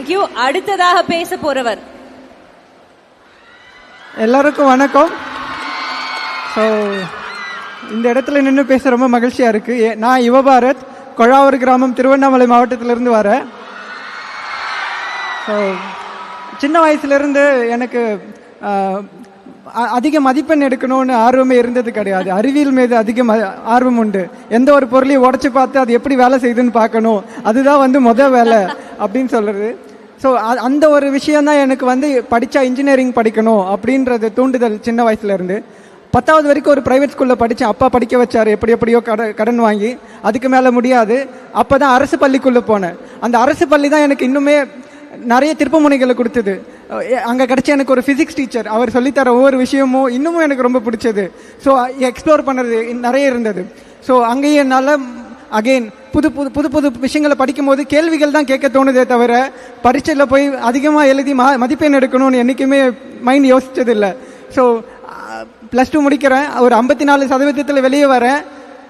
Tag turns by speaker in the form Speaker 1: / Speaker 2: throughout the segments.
Speaker 1: Thank you. அடுத்ததாக பேச போறவர்.
Speaker 2: எல்லாருக்கும் வணக்கம். ஸோ இந்த இடத்துல நின்று பேச ரொம்ப மகிழ்ச்சியாக இருக்குது. நான் யுவபாரத், கொழாவூர் கிராமம், திருவண்ணாமலை மாவட்டத்திலிருந்து வரேன். ஸோ சின்ன வயசுலேருந்து எனக்கு அதிக மதிப்பெண் எடுக்கணும்னு ஆர்வமே இருந்தது கிடையாது. அறிவியல் மீது அதிக ஆர்வம் உண்டு. எந்த ஒரு பொருளையும் உடச்சி பார்த்து அது எப்படி வேலை செய்யுதுன்னு பார்க்கணும், அதுதான் மொதல் வேலை அப்படின்னு சொல்கிறது. ஸோ அந்த ஒரு விஷயந்தான் எனக்கு படித்தா இன்ஜினியரிங் படிக்கணும் அப்படின்றது தூண்டுதல் சின்ன வயசுலேருந்து. 10வது வரைக்கும் ஒரு ப்ரைவேட் ஸ்கூலில் படித்தேன். அப்பா படிக்க வச்சார், எப்படியோ கடன் வாங்கி. அதுக்கு மேலே முடியாது. அப்போ தான் அரசு பள்ளிக்குள்ளே போனேன். அந்த அரசு பள்ளி தான் எனக்கு இன்னுமே நிறைய திருப்பமுனைகளை கொடுத்தது. அங்கே கிடச்ச எனக்கு ஒரு ஃபிசிக்ஸ் டீச்சர், அவர் சொல்லித்தர ஒவ்வொரு விஷயமும் இன்னமும் எனக்கு ரொம்ப பிடிச்சது. ஸோ எக்ஸ்ப்ளோர் பண்ணுறது நிறைய இருந்தது. ஸோ அங்கேயே என்னால் அகெயின் புது புது புது புது விஷயங்களை படிக்கும்போது கேள்விகள் தான் கேட்க தோணுதே தவிர பரீட்சையில் போய் அதிகமாக எழுதி மதிப்பெண் எடுக்கணும்னு என்றைக்குமே மைண்ட் யோசிச்சதில்லை. ஸோ +2 முடிக்கிறேன். ஒரு 54% வெளியே வரேன்.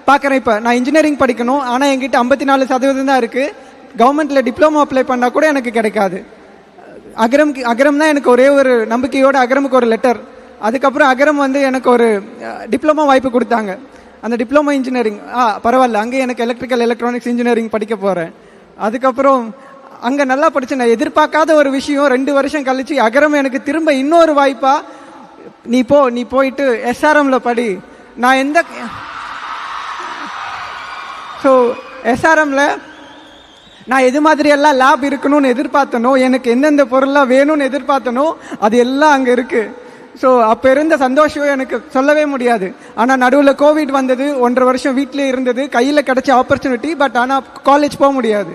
Speaker 2: பார்க்குறேன் இப்போ நான் இன்ஜினியரிங் படிக்கணும், ஆனால் என்கிட்ட 54% தான் இருக்குது. கவர்மெண்ட்டில் டிப்ளமோ அப்ளை பண்ணால் கூட எனக்கு கிடைக்காது. அகரம் தான் எனக்கு ஒரே ஒரு நம்பிக்கையோடு அகரமுக்கு ஒரு லெட்டர். அதுக்கப்புறம் அகரம் எனக்கு ஒரு டிப்ளமோ வாய்ப்பு கொடுத்தாங்க. அந்த டிப்ளமோ இன்ஜினியரிங் பரவாயில்ல, அங்கே எனக்கு எலக்ட்ரிக்கல் எலக்ட்ரானிக்ஸ் இன்ஜினியரிங் படிக்க போகிறேன். அதுக்கப்புறம் அங்கே நல்லா படித்தேன். நான் எதிர்பார்க்காத ஒரு விஷயம், 2 வருஷம் கழிச்சு அகரம் எனக்கு திரும்ப இன்னொரு வாய்ப்பாக, நீ போயிட்டு SRMல படி. நான் ஸோ SRMல நான் எது மாதிரியெல்லாம் லேப் இருக்கணும்னு எதிர்பார்த்தனோ, எனக்கு எந்தெந்த பொருள்லாம் வேணும்னு எதிர்பார்த்தனோ அது எல்லாம் அங்கே இருக்குது. ஸோ அப்போ இருந்த சந்தோஷம் எனக்கு சொல்லவே முடியாது. ஆனால் நடுவில் கோவிட் வந்தது, 1.5 வருஷம் வீட்டிலே இருந்தது. கையில் கிடைச்ச ஆப்பர்ச்சுனிட்டி, பட் ஆனால் காலேஜ் போக முடியாது.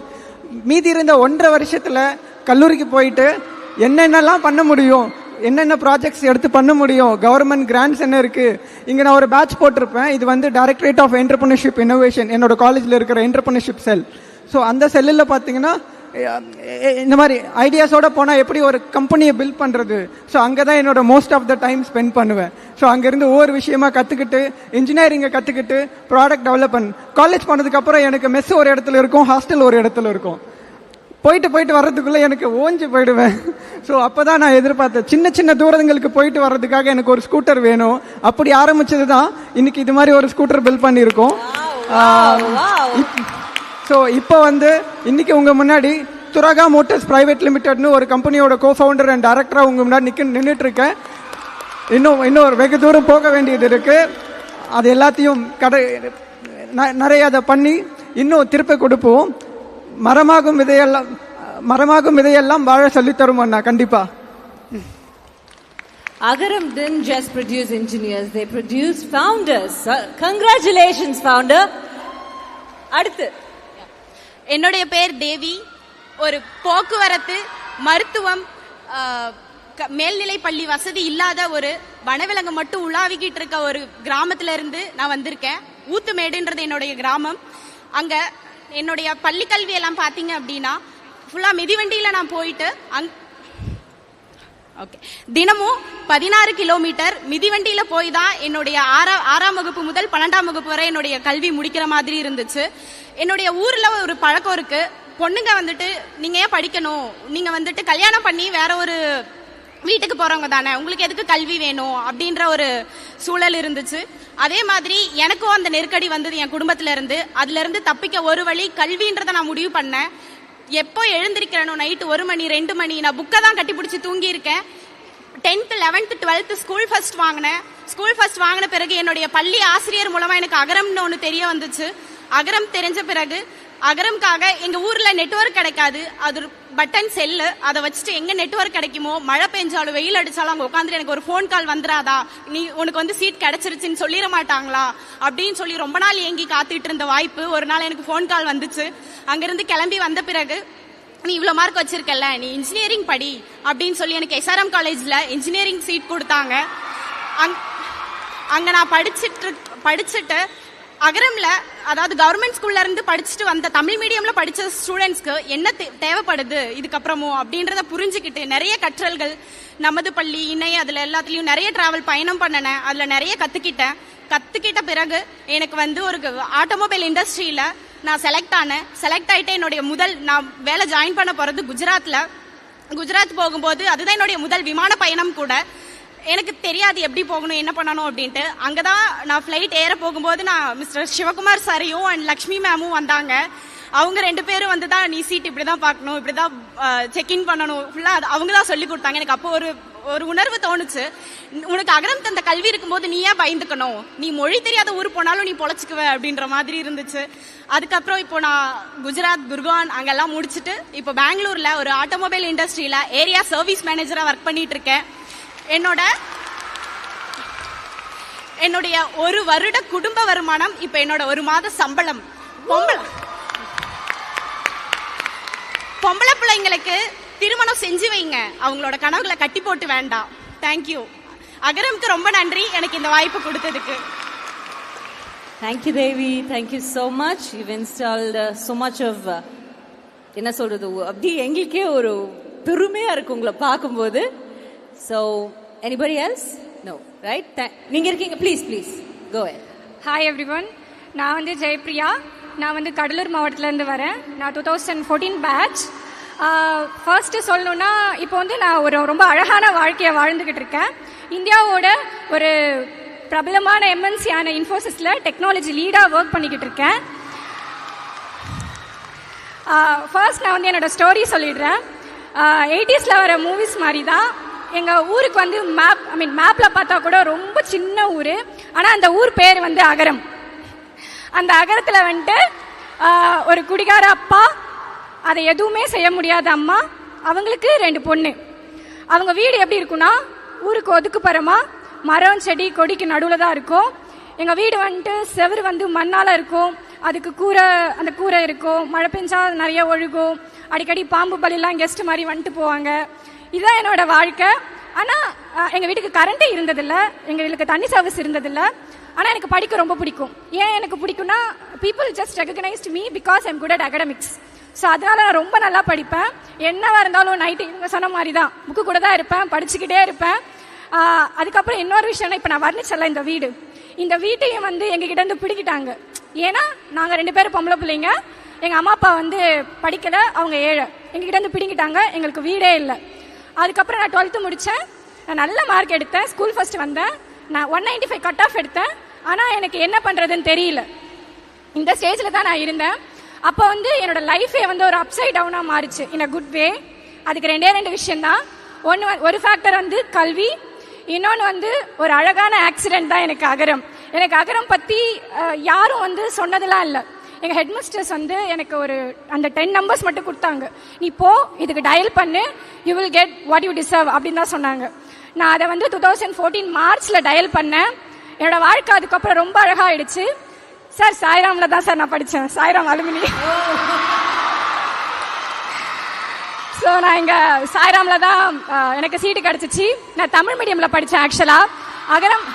Speaker 2: மீதி இருந்த 1.5 வருஷத்தில் கல்லூரிக்கு போயிட்டு என்னென்னலாம் பண்ண முடியும், என்னென்ன ப்ராஜெக்ட்ஸ் எடுத்து பண்ண முடியும், கவர்மெண்ட் கிராண்ட்ஸ் என்ன இருக்குது. இங்கே நான் ஒரு பேட்ச் போட்டிருப்பேன். இது டைரக்டரேட் ஆஃப் என்டர்பிரினர்ஷிப் இன்னோவேஷன், என்னோட காலேஜில் இருக்கிற என்டர்பிரினர்ஷிப் செல். ஸோ அந்த செல்லில் பார்த்தீங்கன்னா இந்த மாதிரி ஐடியாஸோடு போனால் எப்படி ஒரு கம்பெனியை பில்ட் பண்ணுறது, ஸோ அங்கே தான் என்னோட most of the time spend பண்ணுவேன். ஸோ அங்கேருந்து ஒவ்வொரு விஷயமா கற்றுக்கிட்டு, இன்ஜினியரிங்கை கற்றுக்கிட்டு, ப்ராடக்ட் டெவலப்மெண்ட். காலேஜ் பண்ணதுக்கப்புறம் எனக்கு மெஸ் ஒரு இடத்துல இருக்கும், ஹாஸ்டல் ஒரு இடத்துல இருக்கும். போயிட்டு வர்றதுக்குள்ளே எனக்கு ஓஞ்சி போயிடுவேன். ஸோ அப்போ தான் நான் எதிர்பார்த்தேன், சின்ன தூரங்களுக்கு போயிட்டு வர்றதுக்காக எனக்கு ஒரு ஸ்கூட்டர் வேணும். அப்படி ஆரம்பிச்சது தான் இன்னைக்கு இது மாதிரி ஒரு ஸ்கூட்டர் பில்ட் பண்ணியிருக்கோம். ஸோ இப்போ இன்னைக்கு உங்கள் முன்னாடி துரகா மோட்டர்ஸ் பிரைவேட் லிமிடெட்னு ஒரு கம்பெனியோட கோஃபவுண்டர் அண்ட் டைரக்டராக உங்கள் முன்னாடி நின்றுட்டு இருக்கேன். இன்னும் ஒரு வெகு தூரம் போக வேண்டியது இருக்குது. அது எல்லாத்தையும் நிறைய அதை பண்ணி இன்னும் திருப்பி கொடுப்போம். மரமாகும் விதையெல்லாம் வாழ சொல்லி தரும் அண்ணா, கண்டிப்பா.
Speaker 1: Agaram didn't just produce engineers, they produced founders. Congratulations founder. அடுத்து
Speaker 3: என்னுடைய பேர் தேவி. ஒரு போக்குவரத்து, மருத்துவம், மேல்நிலை பள்ளி வசதி இல்லாத ஒரு வனவிலங்கு மட்டும் உலாவிக்கிட்டு இருக்க ஒரு கிராமத்துல இருந்து நான் வந்திருக்கேன். ஊத்துமேடுன்றது என்னுடைய கிராமம். அங்க என்னுடைய பள்ளி கல்வி எல்லாம் பாத்தீங்க அப்படின்னா ஃபுல்லா மிதிவண்டியில நான் போயிட்டு தினமும் 16 கிலோமீட்டர் மிதிவண்டியில போய் தான் என்னுடைய 6ஆம் வகுப்பு முதல் 12ஆம் வகுப்பு வரை என்னுடைய கல்வி முடிக்கிற மாதிரி இருந்துச்சு. என்னுடைய ஊர்ல ஒரு பழக்கம் இருக்கு, பொண்ணுங்க நீங்க ஏன் படிக்கணும், நீங்க கல்யாணம் பண்ணி வேற ஒரு வீட்டுக்கு போறவங்க தானே, உங்களுக்கு எதுக்கு கல்வி வேணும் அப்படின்ற ஒரு சூழல் இருந்துச்சு. அதே மாதிரி எனக்கும் அந்த நெருக்கடி வந்தது என் குடும்பத்துல இருந்து. அதுல இருந்து தப்பிக்க ஒரு வழி கல்வின்றத நான் முடிவு பண்ணேன். எப்போ எழுந்திருக்கிறேனோ நைட்டு 1 மணி 2 மணி நான் புக்கை தான் கட்டி பிடிச்சி தூங்கி இருக்கேன். 10th 11th 12th school first வாங்கினேன். ஸ்கூல் ஃபர்ஸ்ட் வாங்கின பிறகு என்னுடைய பள்ளி ஆசிரியர் மூலமா எனக்கு அகரம்னு ஒன்று தெரிய வந்துச்சு. அகரம் தெரிஞ்ச பிறகு அகரம்காக எங்க ஊர்ல நெட்வொர்க் கிடைக்காது, அது பட்டன் செல்லு, அதை வச்சுட்டு எங்க நெட்வொர்க் கிடைக்குமோ, மழை பெஞ்சாலும் வெயில் அடிச்சாலும் அங்க உட்காந்துட்டு எனக்கு ஒரு ஃபோன் கால் வந்துடாதா, நீ உனக்கு சீட் கிடைச்சிருச்சுன்னு சொல்லிட மாட்டாங்களா அப்படின்னு சொல்லி ரொம்ப நாள் ஏங்கி காத்துட்டு இருந்த வாய்ப்பு ஒரு நாள் எனக்கு ஃபோன் கால் வந்துச்சு. அங்கிருந்து கிளம்பி வந்த பிறகு, நீ இவ்வளவு மார்க் வச்சிருக்கல, நீ இன்ஜினியரிங் படி அப்படின்னு சொல்லி எனக்கு SRM காலேஜ்ல இன்ஜினியரிங் சீட் கொடுத்தாங்க. அங்க நான் படிச்சுட்டு அகரம்ல, அதாவது கவர்மெண்ட் ஸ்கூல்ல இருந்து படிச்சுட்டு வந்த தமிழ் மீடியம்ல படிச்ச ஸ்டூடெண்ட்ஸ்க்கு என்ன தேவைப்படுது இதுக்கப்புறமும் அப்படின்றத புரிஞ்சுக்கிட்டு நிறைய கற்றல்கள், நமது பள்ளி, இணை, அதுல எல்லாத்துலயும் நிறைய டிராவல் பயணம் பண்ணினேன். அதுல நிறைய கத்துக்கிட்ட பிறகு எனக்கு ஒரு ஆட்டோமொபைல் இண்டஸ்ட்ரியில நான் செலக்ட் ஆயிட்டேன். என்னுடைய நான் வேலை ஜாயின் பண்ண போறது குஜராத்ல. குஜராத் போகும்போது அதுதான் என்னுடைய முதல் விமான பயணம் கூட. எனக்கு தெரியாது எப்படி போகணும் என்ன பண்ணணும் அப்படின்ட்டு. அங்கதான் நான் ஃப்ளைட் ஏற போகும்போது நான் மிஸ்டர் சிவகுமார் சாரையும் அண்ட் லக்ஷ்மி மேமும் வந்தாங்க. அவங்க 2 பேரும் வந்து தான் நீ சீட் இப்படிதான் பார்க்கணும், இப்படிதான் செக்இன் பண்ணணும், ஃபுல்லா அவங்க தான் சொல்லி கொடுத்தாங்க. எனக்கு அப்போ ஒரு உணர்வு தோணுச்சு, உனக்கு அகரம் தந்த கல்வி இருக்கும்போது நீ ஏன் பயந்துக்கணும், நீ மொழி தெரியாத ஊர் போனாலும் நீ பொழைச்சுக்குவ அப்படின்ற மாதிரி இருந்துச்சு. அதுக்கப்புறம் இப்போ நான் குஜராத், குர்கான் அங்கெல்லாம் முடிச்சுட்டு இப்போ பெங்களூர்ல ஒரு ஆட்டோமொபைல் இண்டஸ்ட்ரியில ஏரியா சர்வீஸ் மேனேஜரா ஒர்க் பண்ணிட்டு இருக்கேன். என்னுடைய 1 வருட குடும்ப வருமானம் இப்ப என்னோட 1 மாத சம்பளம். பொம்பளை பிள்ளைங்களுக்கு திருமணம் செஞ்சு வைங்க, அவங்களோட கனவுகளை கட்டி போட்டு வேண்டாம். தேங்க்யூ. அகரம்க்கு ரொம்ப நன்றி எனக்கு இந்த வாய்ப்பு கொடுத்ததுக்கு.
Speaker 1: Thank you, Devi. Thank you so much. You've installed so much of என்ன சொல்றது, அப்படி எங்களுக்கே ஒரு பெருமையா இருக்கு உங்களை பார்க்கும்போது. So anybody else? No, right? நீங்க இருக்கீங்க, please go ahead.
Speaker 4: Hi everyone, நான் வந்து ஜெயப்ரியா. நான் வந்து கடலூர் மாவட்டத்திலேருந்து வரேன். நான் 2014 பேட்ச். ஃபர்ஸ்ட்டு சொல்லணுன்னா இப்போ வந்து நான் ஒரு ரொம்ப அழகான வாழ்க்கையை வாழ்ந்துக்கிட்டு இருக்கேன். இந்தியாவோட ஒரு பிரபலமான எம்என்சியான இன்ஃபோசிஸில் டெக்னாலஜி லீடாக ஒர்க் பண்ணிக்கிட்டு இருக்கேன். ஃபர்ஸ்ட் நான் வந்து என்னோடய ஸ்டோரி சொல்லிடுறேன். 80s வர மூவிஸ் மாதிரி தான். எங்கள் ஊருக்கு வந்து மேப்பில் பார்த்தா கூட ரொம்ப சின்ன ஊர், ஆனால் அந்த ஊர் பேர் வந்து அகரம். அந்த அகரத்தில் வந்துட்டு ஒரு குடிகார அப்பா, அதை எதுவுமே செய்ய முடியாத அம்மா, அவங்களுக்கு 2 பொண்ணு. அவங்க வீடு எப்படி இருக்குன்னா ஊருக்கு ஒதுக்குப்புறமா மரம் செடி கொடிக்கு நடுவில் தான் இருக்கும். எங்கள் வீடு வந்துட்டு செவரு வந்து மண்ணால் இருக்கும், அதுக்கு அந்த கூரை இருக்கும், மழை பெஞ்சா நிறைய ஒழுகும், அடிக்கடி பாம்பு பலிலாம் கெஸ்ட் மாதிரி வந்துட்டு போவாங்க. இதுதான் என்னோட வாழ்க்கை. ஆனால் எங்கள் வீட்டுக்கு கரண்ட்டே இருந்ததில்லை, எங்கள் வீட்டுக்கு தண்ணி சர்வீஸ் இருந்ததில்லை. ஆனால் எனக்கு படிக்க ரொம்ப பிடிக்கும். ஏன் எனக்கு பிடிக்கும்னா people just recognised me because I'm good at academics. So அதனால் நான் ரொம்ப நல்லா படிப்பேன். என்னவாக இருந்தாலும் நைட்டு இவங்க சொன்ன மாதிரி தான் புக்கு கூட தான் இருப்பேன், படிச்சுக்கிட்டே இருப்பேன். அதுக்கப்புறம் இன்னொரு விஷயம்னா, இப்போ நான் வர்ணிச்சல இந்த வீட்டையும் வந்து எங்ககிட்ட பிடிக்கிட்டாங்க. ஏன்னா நாங்கள் 2 பேரும் பொம்பளை பிள்ளைங்க, எங்கள் அம்மா அப்பா வந்து படிக்கலை, அவங்க ஏழை, எங்ககிட்ட பிடிக்கிட்டாங்க, எங்களுக்கு வீடே இல்லை. அதுக்கப்புறம் நான் 12th முடித்தேன். நான் நல்ல மார்க் எடுத்தேன், ஸ்கூல் ஃபர்ஸ்ட் வந்தேன். நான் 195 கட் ஆஃப் எடுத்தேன். ஆனால் எனக்கு என்ன பண்ணுறதுன்னு தெரியல. இந்த ஸ்டேஜில் தான் நான் இருந்தேன். அப்போ வந்து என்னோட லைஃபே வந்து ஒரு அப்சைட் டவுனாக மாறிச்சு இன் அ குட் வே. அதுக்கு 2 விஷயந்தான். ஒரு ஃபேக்டர் வந்து கல்வி, இன்னொன்று வந்து ஒரு அழகான ஆக்சிடென்ட் தான் எனக்கு அகரம். எனக்கு அகரம் பற்றி யாரும் வந்து சொன்னதெல்லாம் இல்லை. எங்கள் ஹெட்மிஸ்டர்ஸ் வந்து எனக்கு அந்த 10 நம்பர்ஸ் மட்டும் கொடுத்தாங்க. நீ போ, இதுக்கு டயல் பண்ணு, you will get what you deserve அப்படின்னு தான் சொன்னாங்க. நான் அதை வந்து 2014 மார்ச்சில் டயல் பண்ணேன். என்னோட வாழ்க்கை அதுக்கப்புறம் ரொம்ப அழகாகிடுச்சு. சார் சாய்ராமில் தான் சார் நான் படித்தேன், சாய்ராம் அலுமினி. ஸோ நான் இங்கே சாய்ராமில் தான் எனக்கு சீட்டு கிடச்சிச்சு. நான் தமிழ் மீடியமில் படித்தேன். ஆக்சுவலாக அகரம்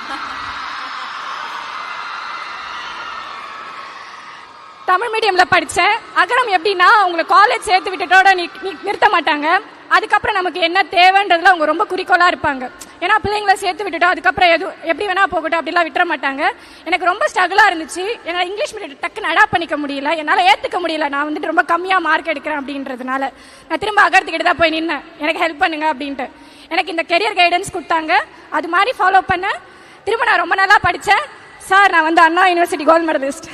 Speaker 4: தமிழ் மீடியமில் படித்தேன். அகரம் எப்படின்னா உங்களை காலேஜ் சேர்த்து விட்டுட்டோட நிறுத்த மாட்டாங்க. அதுக்கப்புறம் நமக்கு என்ன தேவைன்றதுல அவங்க ரொம்ப குறிக்கோளாக இருப்பாங்க. ஏன்னா பிள்ளைங்களை சேர்த்து விட்டுட்டோம், அதுக்கப்புறம் எப்படி வேணா போகட்டும் அப்படிலாம் விட்டுற மாட்டாங்க. எனக்கு ரொம்ப ஸ்ட்ரகிளாக இருந்துச்சு. என்னால் இங்கிலீஷ் மீடியம் டக்குன்னு அடாப்ட் பண்ணிக்க முடியல, என்னால் ஏற்றுக்க முடியல. நான் வந்துட்டு ரொம்ப கம்மியாக மார்க் எடுக்கிறேன் அப்படின்றதுனால நான் திரும்ப அகரத்துக்கிட்ட தான் போய் நின்னேன், எனக்கு ஹெல்ப் பண்ணுங்க அப்படின்ட்டு. எனக்கு இந்த கெரியர் கைடன்ஸ் கொடுத்தாங்க, அது மாதிரி ஃபாலோ பண்ணேன். திரும்ப நான் ரொம்ப நல்லா படித்தேன். சார் நான் வந்து அண்ணா யூனிவர்சிட்டி கோல்டு மெடலிஸ்ட்.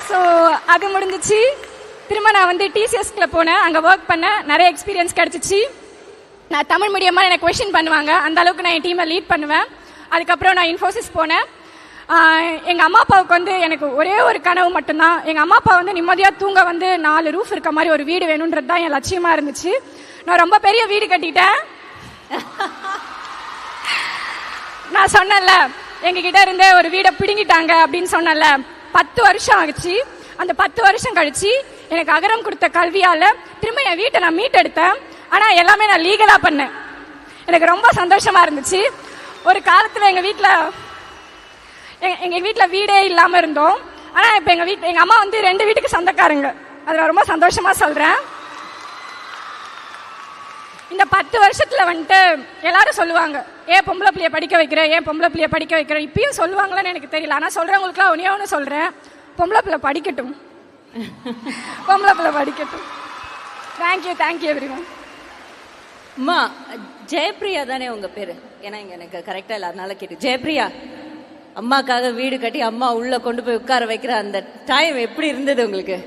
Speaker 4: ஸோ அது முடிஞ்சிச்சு. திரும்ப நான் வந்து டிசிஎஸ்கில் போனேன், அங்கே ஒர்க் பண்ணேன், நிறைய எக்ஸ்பீரியன்ஸ் கிடச்சிச்சு. நான் தமிழ் மீடியமாக எனக்கு கொஷின் பண்ணுவாங்க, அந்த அளவுக்கு நான் என் டீமை லீட் பண்ணுவேன். அதுக்கப்புறம் நான் இன்ஃபோசிஸ் போனேன். எங்கள் அம்மா அப்பாவுக்கு வந்து எனக்கு ஒரே ஒரு கனவு மட்டும்தான். எங்கள் அம்மா அப்பா வந்து நிம்மதியாக தூங்க வந்து 4 ரூஃப் இருக்க மாதிரி ஒரு வீடு வேணுன்றது தான் என் லட்சியமாக இருந்துச்சு. நான் ரொம்ப பெரிய வீடு கட்டிட்டேன். நான் சொன்னேன்ல எங்ககிட்ட இருந்தே ஒரு வீடை பிடுங்கிட்டாங்க அப்படின்னு சொன்னேன்ல, 10 வருஷம் ஆச்சு. அந்த 10 வருஷம் கழிச்சு எனக்கு அகரம் கொடுத்த கல்வியால் திரும்ப என் வீட்டை நான் மீட்டெடுத்தேன். ஆனால் எல்லாமே நான் லீகலாக பண்ணேன். எனக்கு ரொம்ப சந்தோஷமாக இருந்துச்சு. ஒரு காலத்தில் எங்கள் வீட்டில் வீடே இல்லாமல் இருந்தோம். ஆனால் இப்போ எங்கள் அம்மா வந்து 2 வீட்டுக்கு சொந்தக்காரங்க. அது நான் ரொம்ப சந்தோஷமாக சொல்கிறேன். இந்த 10 வருஷத்தில் வந்துட்டு எல்லாரும் சொல்லுவாங்க, ஏன் பொம்பளை பிள்ளைய படிக்க வைக்கிறேன், ஏன் பொம்பளை பிள்ளைய படிக்க வைக்கிறேன். இப்பயும் சொல்லுவாங்களான்னு எனக்கு தெரியல. ஆனால் சொல்கிறவங்களுக்குலாம் ஒன்றே ஒன்று சொல்கிறேன், பொம்பளை பிள்ளை படிக்கட்டும். பொம்பளை பிள்ளை படிக்கட்டும். Thank you everyone.
Speaker 1: அம்மா ஜெயப்பிரியா தானே உங்க பேரு? ஏன்னா இங்க எனக்கு கரெக்டா இல்ல, அதனால கேட்டு. ஜெயப்பிரியா, அம்மாக்காக வீடு கட்டி அம்மா உள்ள கொண்டு போய் உட்கார வைக்கிற அந்த டைம் எப்படி இருந்தது உங்களுக்கு?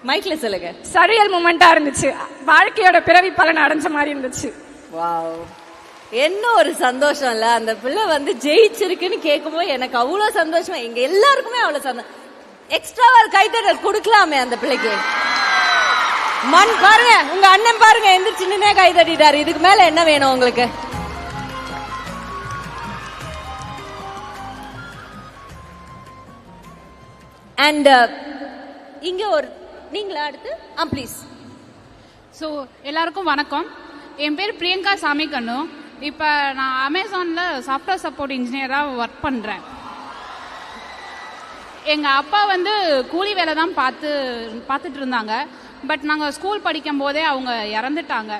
Speaker 1: மைக்ல சொல்லுங்க.
Speaker 4: சரியல் மூமெண்டா இருந்துச்சு. வாழ்க்கையோட பிறவி பலன் அடைஞ்ச மாதிரி இருந்துச்சு.
Speaker 1: வாவ், என்ன ஒரு சந்தோஷம் இல்ல. அந்த பிள்ளை வந்து ஜெயிச்சிருக்குன்னு கேட்கும்போது எனக்கு அவ்வளவு சந்தோஷமா, எங்க எல்லாருக்குமே அவ்வளவு சந்தோஷம். எக்ஸ்ட்ராவா கைத்தட்டல் கொடுக்கலாமே அந்த பிள்ளைக்கு. மண் பாருங்க, உங்க அண்ணன் பாருங்க எந்த சின்னனே கை தட்டிட்டாரு. இதுக்கு மேல என்ன வேணும் உங்களுக்கு? அண்ட் இங்க ஒரு நீங்களா அடுத்து ப்ளீஸ்.
Speaker 5: ஸோ எல்லாருக்கும் வணக்கம். என் பேர் பிரியங்கா சாமிக்கண்ணு. இப்போ நான் அமேசானில் சாஃப்ட்வேர் சப்போர்ட் இன்ஜினியராக ஒர்க் பண்ணுறேன். எங்கள் அப்பா வந்து கூலி வேலை தான் பார்த்துட்டு இருந்தாங்க. பட் நாங்கள் ஸ்கூல் படிக்கும் போதே அவங்க இறந்துட்டாங்க.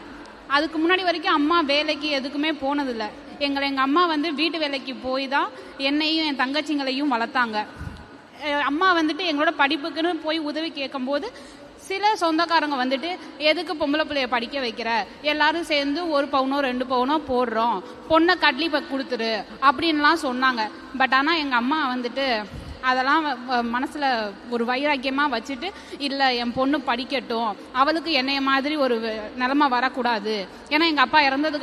Speaker 5: அதுக்கு முன்னாடி வரைக்கும் அம்மா வேலைக்கு எதுக்குமே போனதில்லை. எங்கள் அம்மா வந்து வீட்டு வேலைக்கு போய் தான் என்னையும் என் தங்கச்சிங்களையும் வளர்த்தாங்க. அம்மா வந்துட்டு எங்களோட படிப்புக்குன்னு போய் உதவி கேட்கும்போது சில சொந்தக்காரங்க வந்துட்டு எதுக்கு பொம்பளை பிள்ளைய படிக்க வைக்கிற, எல்லாரும் சேர்ந்து 1 பவுனோ 2 பவுனோ போடுறோம், பொண்ணை கட்லி கொடுத்துரு அப்படின்லாம் சொன்னாங்க. பட் ஆனால் எங்கள் அம்மா வந்துட்டு அதெல்லாம் மனசில் ஒரு வைராக்கியமாக வச்சுட்டு, இல்லை என் பொண்ணு படிக்கட்டும், அவளுக்கு என்னைய மாதிரி ஒரு நிலைமை வரக்கூடாது. ஏன்னா எங்கள் அப்பா இறந்ததுக்கு